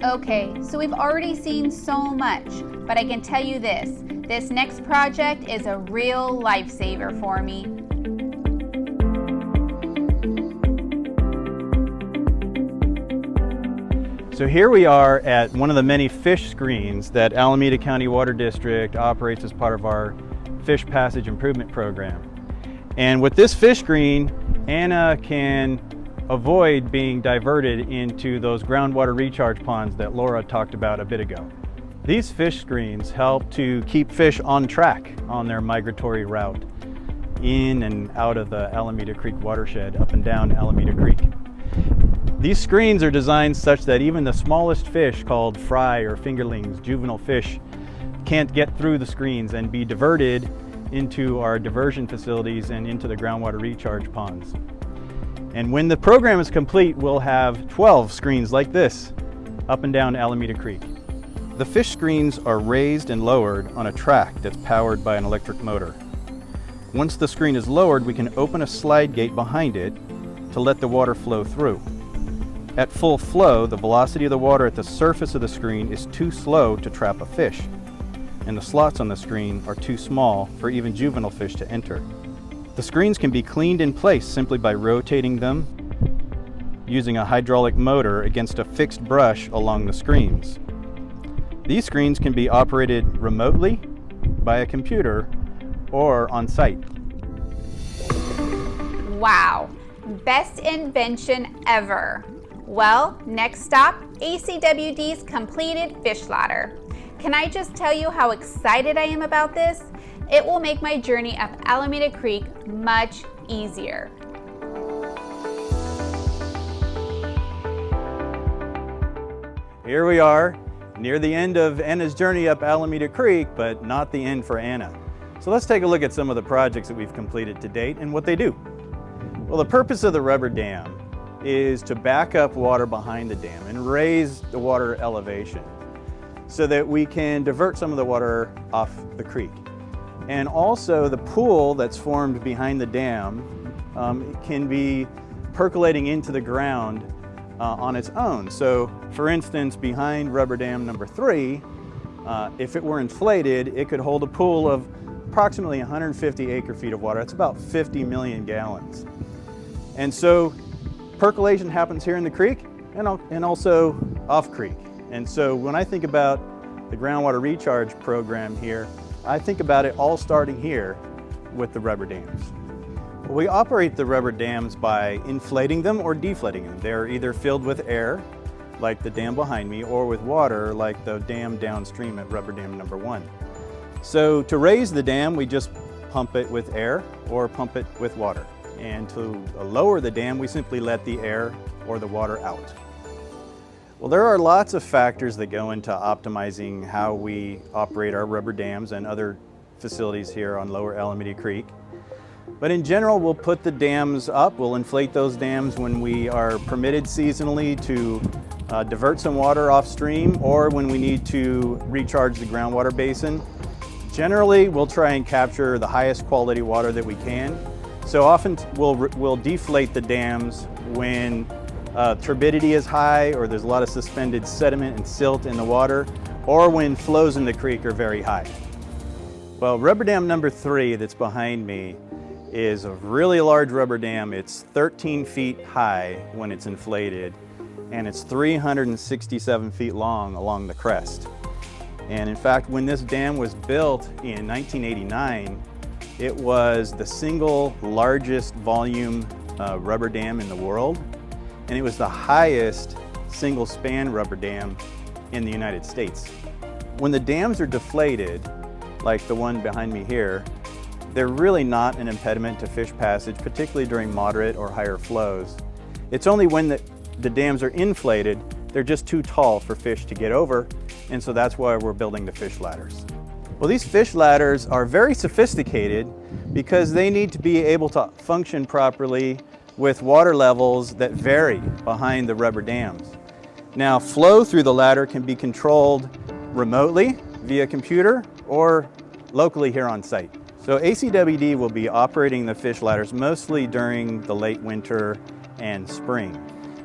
Okay, so we've already seen so much, but I can tell you this next project is a real lifesaver for me. So here we are at one of the many fish screens that Alameda County Water District operates as part of our Fish Passage Improvement Program. And with this fish screen, Anna can avoid being diverted into those groundwater recharge ponds that Laura talked about a bit ago. These fish screens help to keep fish on track on their migratory route in and out of the Alameda Creek watershed, up and down Alameda Creek. These screens are designed such that even the smallest fish, called fry or fingerlings, juvenile fish, can't get through the screens and be diverted into our diversion facilities and into the groundwater recharge ponds. And when the program is complete, we'll have 12 screens like this up and down Alameda Creek. The fish screens are raised and lowered on a track that's powered by an electric motor. Once the screen is lowered, we can open a slide gate behind it to let the water flow through. At full flow, the velocity of the water at the surface of the screen is too slow to trap a fish, and the slots on the screen are too small for even juvenile fish to enter. The screens can be cleaned in place simply by rotating them using a hydraulic motor against a fixed brush along the screens. These screens can be operated remotely by a computer or on site. Wow, best invention ever. Well, next stop, ACWD's completed fish ladder. Can I just tell you how excited I am about this? It will make my journey up Alameda Creek much easier. Here we are, near the end of Anna's journey up Alameda Creek, but not the end for Anna. So let's take a look at some of the projects that we've completed to date and what they do. Well, the purpose of the rubber dam is to back up water behind the dam and raise the water elevation so that we can divert some of the water off the creek. And also the pool that's formed behind the dam can be percolating into the ground on its own. So for instance, behind rubber dam #3, if it were inflated, it could hold a pool of approximately 150 acre-feet of water. That's about 50 million gallons. And so percolation happens here in the creek and also off creek. And so when I think about the groundwater recharge program here, I think about it all starting here with the rubber dams. We operate the rubber dams by inflating them or deflating them. They're either filled with air, like the dam behind me, or with water, like the dam downstream at rubber dam number 1. So to raise the dam, we just pump it with air or pump it with water. And to lower the dam, we simply let the air or the water out. Well, there are lots of factors that go into optimizing how we operate our rubber dams and other facilities here on Lower Alameda Creek. But in general, we'll put the dams up, we'll inflate those dams when we are permitted seasonally to divert some water off stream or when we need to recharge the groundwater basin. Generally, we'll try and capture the highest quality water that we can. So often we'll deflate the dams when turbidity is high or there's a lot of suspended sediment and silt in the water, or when flows in the creek are very high. Well, rubber dam number 3 that's behind me is a really large rubber dam. It's 13 feet high when it's inflated, and it's 367 feet long along the crest. And in fact, when this dam was built in 1989, it was the single largest volume rubber dam in the world, and it was the highest single span rubber dam in the United States. When the dams are deflated, like the one behind me here, they're really not an impediment to fish passage, particularly during moderate or higher flows. It's only when the dams are inflated, they're just too tall for fish to get over, and so that's why we're building the fish ladders. Well, these fish ladders are very sophisticated because they need to be able to function properly with water levels that vary behind the rubber dams. Now, flow through the ladder can be controlled remotely via computer or locally here on site. So ACWD will be operating the fish ladders mostly during the late winter and spring.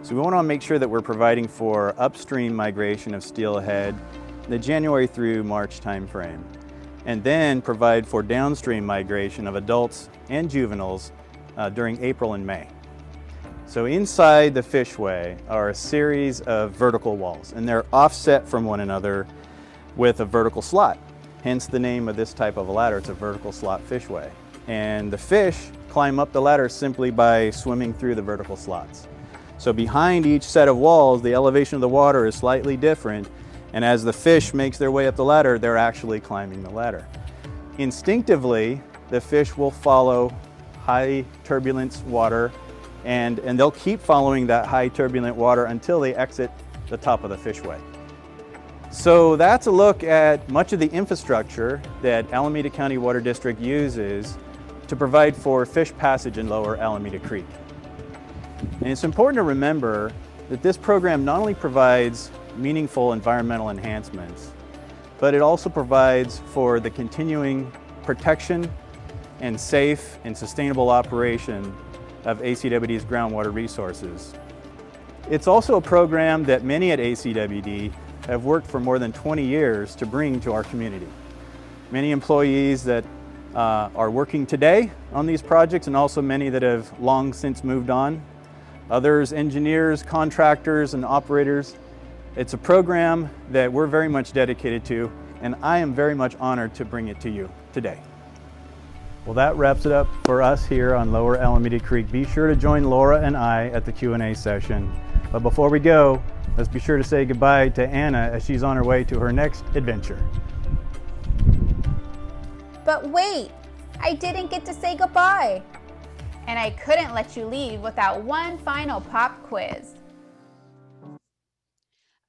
So we want to make sure that we're providing for upstream migration of steelhead in the January through March timeframe, and then provide for downstream migration of adults and juveniles during April and May. So inside the fishway are a series of vertical walls, and they're offset from one another with a vertical slot. Hence the name of this type of a ladder. It's a vertical slot fishway. And the fish climb up the ladder simply by swimming through the vertical slots. So behind each set of walls, the elevation of the water is slightly different, and as the fish makes their way up the ladder, they're actually climbing the ladder. Instinctively, the fish will follow high turbulence water, and they'll keep following that high turbulent water until they exit the top of the fishway. So that's a look at much of the infrastructure that Alameda County Water District uses to provide for fish passage in Lower Alameda Creek. And it's important to remember that this program not only provides meaningful environmental enhancements, but it also provides for the continuing protection and safe and sustainable operation of ACWD's groundwater resources. It's also a program that many at ACWD have worked for more than 20 years to bring to our community. Many employees that are working today on these projects, and also many that have long since moved on. Others, engineers, contractors, and operators. It's a program that we're very much dedicated to, and I am very much honored to bring it to you today. Well, that wraps it up for us here on Lower Alameda Creek. Be sure to join Laura and I at the Q&A session. But before we go, let's be sure to say goodbye to Anna as she's on her way to her next adventure. But wait, I didn't get to say goodbye. And I couldn't let you leave without one final pop quiz.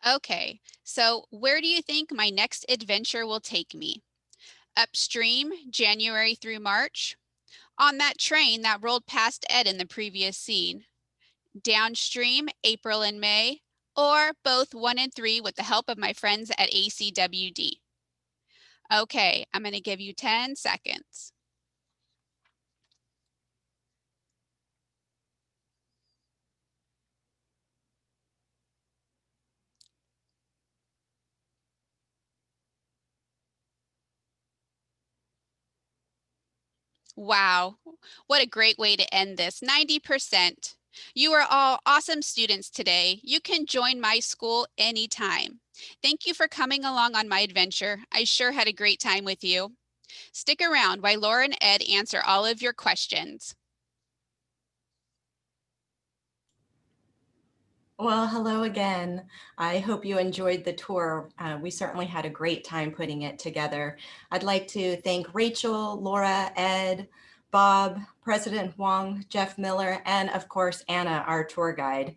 Okay, so where do you think my next adventure will take me? Upstream, January through March? On that train that rolled past Ed in the previous scene? Downstream, April and May? Or both 1 and 3 with the help of my friends at ACWD? Okay, I'm going to give you 10 seconds. Wow, what a great way to end this. 90%. You are all awesome students today. You can join my school anytime. Thank you for coming along on my adventure. I sure had a great time with you. Stick around while Laura and Ed answer all of your questions. Well, hello again. I hope you enjoyed the tour. We certainly had a great time putting it together. I'd like to thank Rachel, Laura, Ed, Bob, President Huang, Jeff Miller, and of course, Anna, our tour guide.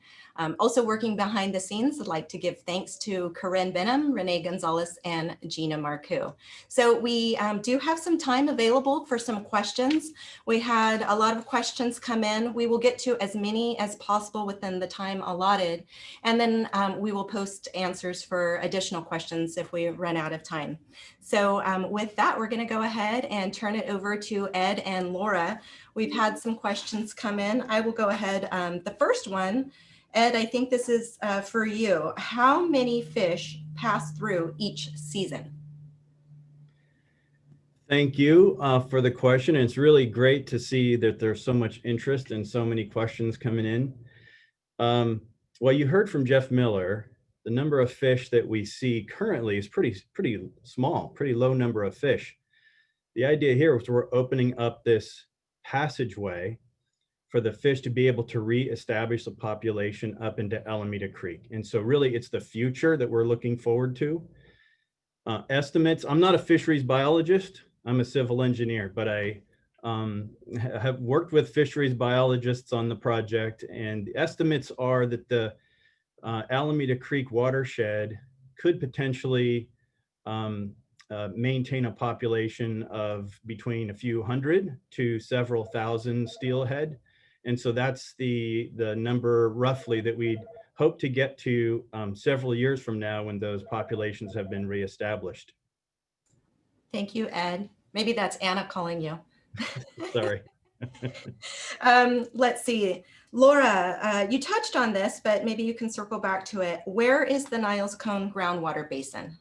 Also working behind the scenes, I'd like to give thanks to Corinne Benham, Renee Gonzalez, and Gina Marcoux. So we do have some time available for some questions. We had a lot of questions come in. We will get to as many as possible within the time allotted. And then we will post answers for additional questions if we run out of time. So with that, we're going to go ahead and turn it over to Ed and Laura. We've had some questions come in. I will go ahead. The first one, Ed, I think this is for you. How many fish pass through each season? Thank you for the question. It's really great to see that there's so much interest and so many questions coming in. Well, you heard from Jeff Miller, the number of fish that we see currently is pretty small, pretty low number of fish. The idea here is we're opening up this passageway for the fish to be able to reestablish the population up into Alameda Creek. And so really it's the future that we're looking forward to. Estimates, I'm not a fisheries biologist, I'm a civil engineer, but I have worked with fisheries biologists on the project, and the estimates are that the Alameda Creek watershed could potentially maintain a population of between a few hundred to several thousand steelhead. And so that's the number roughly that we'd hope to get to several years from now when those populations have been reestablished. Thank you, Ed. Maybe that's Anna calling you. Sorry. Let's see. Laura, you touched on this, but maybe you can circle back to it. Where is the Niles Cone groundwater basin?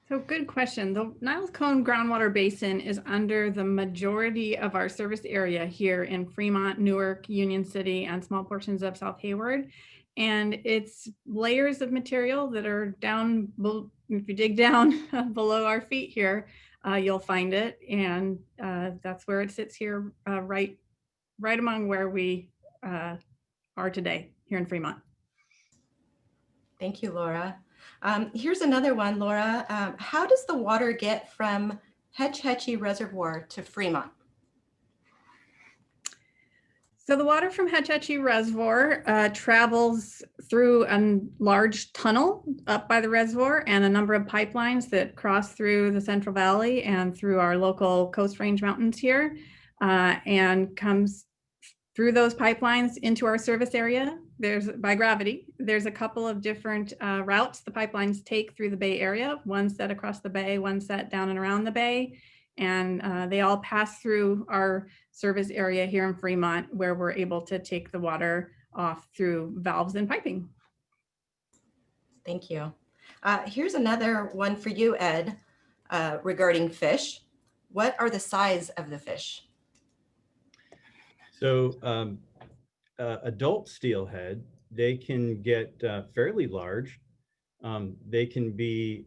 So good question. The Niles Cone groundwater basin is under the majority of our service area here in Fremont, Newark, Union City, and small portions of South Hayward. And it's layers of material that are down, if you dig down below our feet here, you'll find it. And that's where it sits here, right among where we are today here in Fremont. Thank you, Laura. Here's another one, Laura. How does the water get from Hetch Hetchy Reservoir to Fremont? So the water from Hetch Hetchy Reservoir travels through a large tunnel up by the reservoir and a number of pipelines that cross through the Central Valley and through our local Coast Range mountains here, and comes through those pipelines into our service area. There's by gravity. There's a couple of different routes the pipelines take through the Bay Area. One set across the bay, one set down and around the bay. And they all pass through our service area here in Fremont, where we're able to take the water off through valves and piping. Thank you. Here's another one for you, Ed, regarding fish. What are the size of the fish? So adult steelhead, they can get fairly large. They can be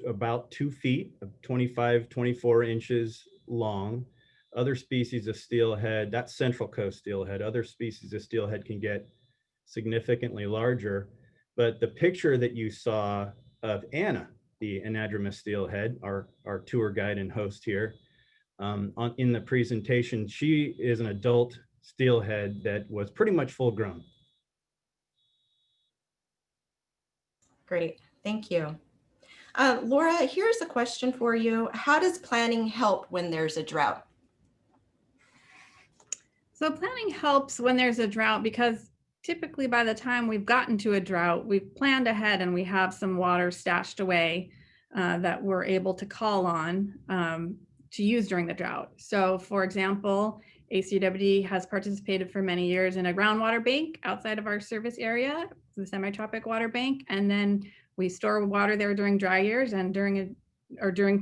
about 2 feet, 25, 24 inches long. Other species of steelhead, that's Central Coast steelhead, other species of steelhead can get significantly larger. But the picture that you saw of Anna, the anadromous steelhead, our tour guide and host here, in the presentation, she is an adult steelhead that was pretty much full grown. Great, thank you. Laura, here's a question for you. How does planning help when there's a drought? So planning helps when there's a drought because typically by the time we've gotten to a drought, we've planned ahead and we have some water stashed away that we're able to call on to use during the drought. So for example, ACWD has participated for many years in a groundwater bank outside of our service area, the semi-tropic water bank, and then we store water there during dry years and during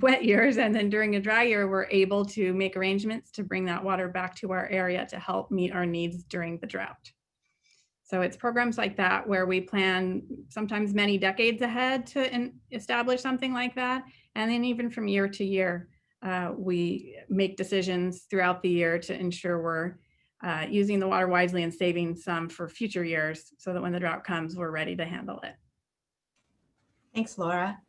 wet years, and then during a dry year, we're able to make arrangements to bring that water back to our area to help meet our needs during the drought. So it's programs like that where we plan sometimes many decades ahead to establish something like that. And then even from year to year, we make decisions throughout the year to ensure we're using the water wisely and saving some for future years so that when the drought comes, we're ready to handle it. Thanks, Laura.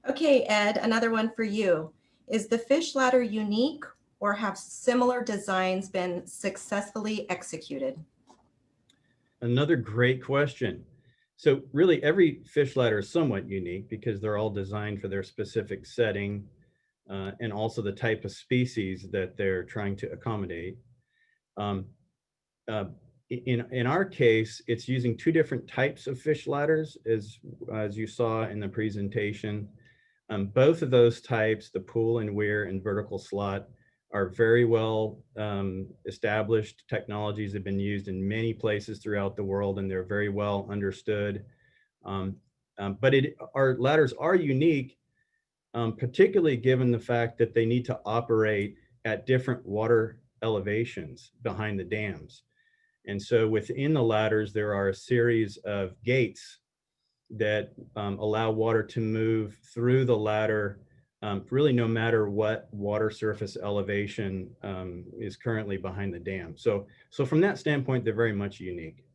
Okay, Ed, another one for you. Is the fish ladder unique or have similar designs been successfully executed? Another great question. So really every fish ladder is somewhat unique because they're all designed for their specific setting and also the type of species that they're trying to accommodate. In our case, it's using two different types of fish ladders as you saw in the presentation. Both of those types, the pool and weir and vertical slot, are very well established technologies, have been used in many places throughout the world, and they're very well understood. But our ladders are unique, particularly given the fact that they need to operate at different water elevations behind the dams. And so within the ladders, there are a series of gates that allow water to move through the ladder really no matter what water surface elevation is currently behind the dam. So from that standpoint, they're very much unique.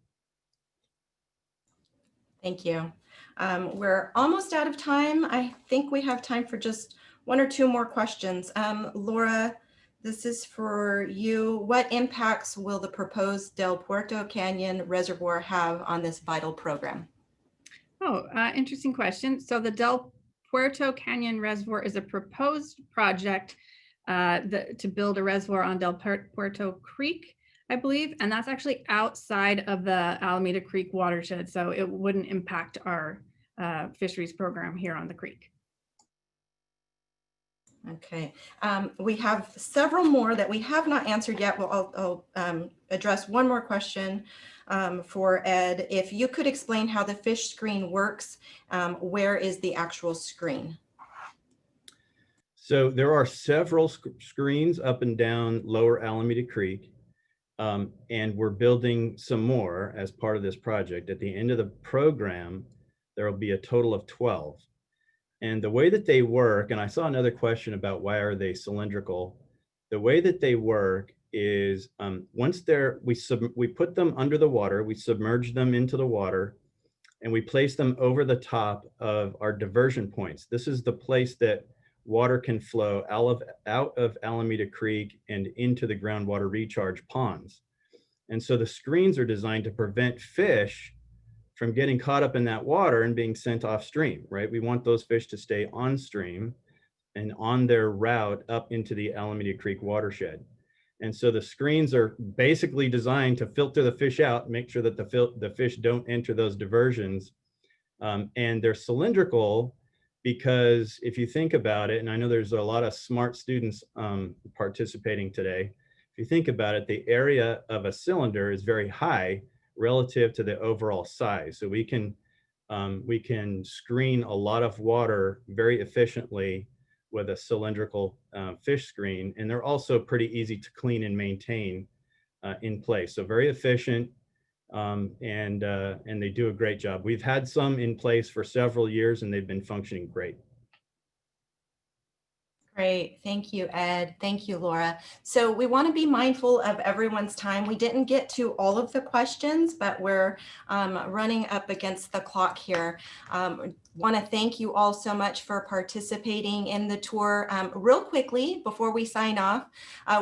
Thank you. We're almost out of time. I think we have time for just one or two more questions. Laura, this is for you. What impacts will the proposed Del Puerto Canyon Reservoir have on this vital program? Oh, interesting question. So the Del Puerto Canyon Reservoir is a proposed project to build a reservoir on Del Puerto Creek, I believe, and that's actually outside of the Alameda Creek watershed, so it wouldn't impact our fisheries program here on the creek. Okay, we have several more that we have not answered yet. Well, I'll address one more question for Ed. If you could explain how the fish screen works, where is the actual screen? So there are several screens up and down lower Alameda Creek, and we're building some more as part of this project. At the end of the program, there will be a total of 12. And the way that they work, and I saw another question about why are they cylindrical. The way that they work is once we put them under the water, we submerge them into the water, and we place them over the top of our diversion points. This is the place that water can flow out of Alameda Creek and into the groundwater recharge ponds. And so the screens are designed to prevent fish from getting caught up in that water and being sent off stream, right? We want those fish to stay on stream and on their route up into the Alameda Creek watershed. And so the screens are basically designed to filter the fish out, make sure that the fish don't enter those diversions. And they're cylindrical because if you think about it, and I know there's a lot of smart students participating today, if you think about it, the area of a cylinder is very high relative to the overall size. So we can screen a lot of water very efficiently with a cylindrical fish screen, and they're also pretty easy to clean and maintain in place. So very efficient, and they do a great job. We've had some in place for several years, and they've been functioning great. Great. Thank you, Ed. Thank you, Laura. So we want to be mindful of everyone's time. We didn't get to all of the questions, but we're running up against the clock here. Want to thank you all so much for participating in the tour. Real quickly, before we sign off,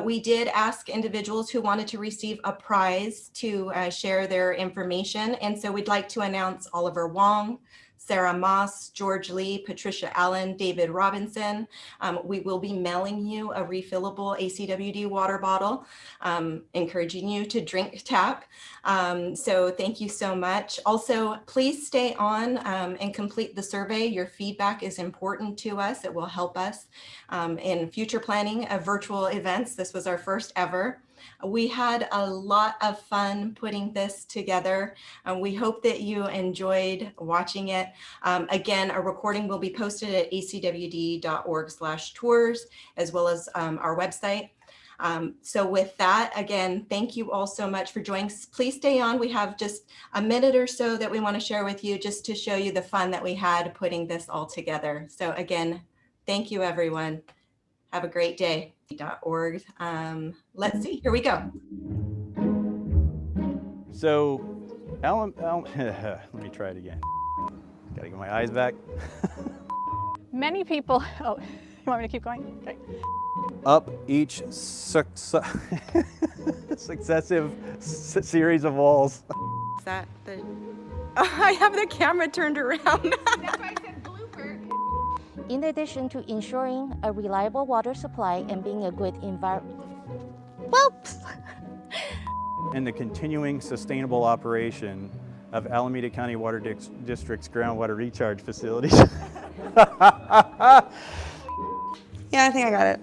we did ask individuals who wanted to receive a prize to share their information. And so we'd like to announce Oliver Wong, Sarah Moss, George Lee, Patricia Allen, David Robinson. We will be mailing you a refillable ACWD water bottle, encouraging you to drink tap. So thank you so much. Also, please stay on and complete the survey. Your feedback is important to us. It will help us in future planning of virtual events. This was our first ever. We had a lot of fun putting this together. We hope that you enjoyed watching it. Again, a recording will be posted at acwd.org/tours, as well as our website. So with that, again, thank you all so much for joining. Please stay on. We have just a minute or so that we want to share with you just to show you the fun that we had putting this all together. So again, thank you, everyone. Have a great day. .org. Let's see, here we go. So, let me try it again. Gotta get my eyes back. Many people, oh, you want me to keep going? Okay. Up each successive series of walls. Is that the... I have the camera turned around. That's why I said blooper. In addition to ensuring a reliable water supply and being a good environment. And the continuing sustainable operation of Alameda County Water District's groundwater recharge facilities. Yeah, I think I got it.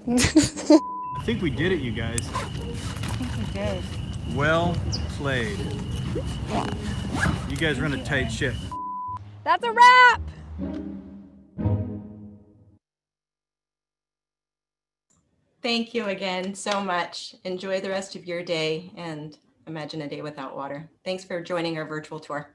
I think we did it, you guys. I think we did. Well played. You guys run a tight ship. That's a wrap! Thank you again so much. Enjoy the rest of your day and imagine a day without water. Thanks for joining our virtual tour.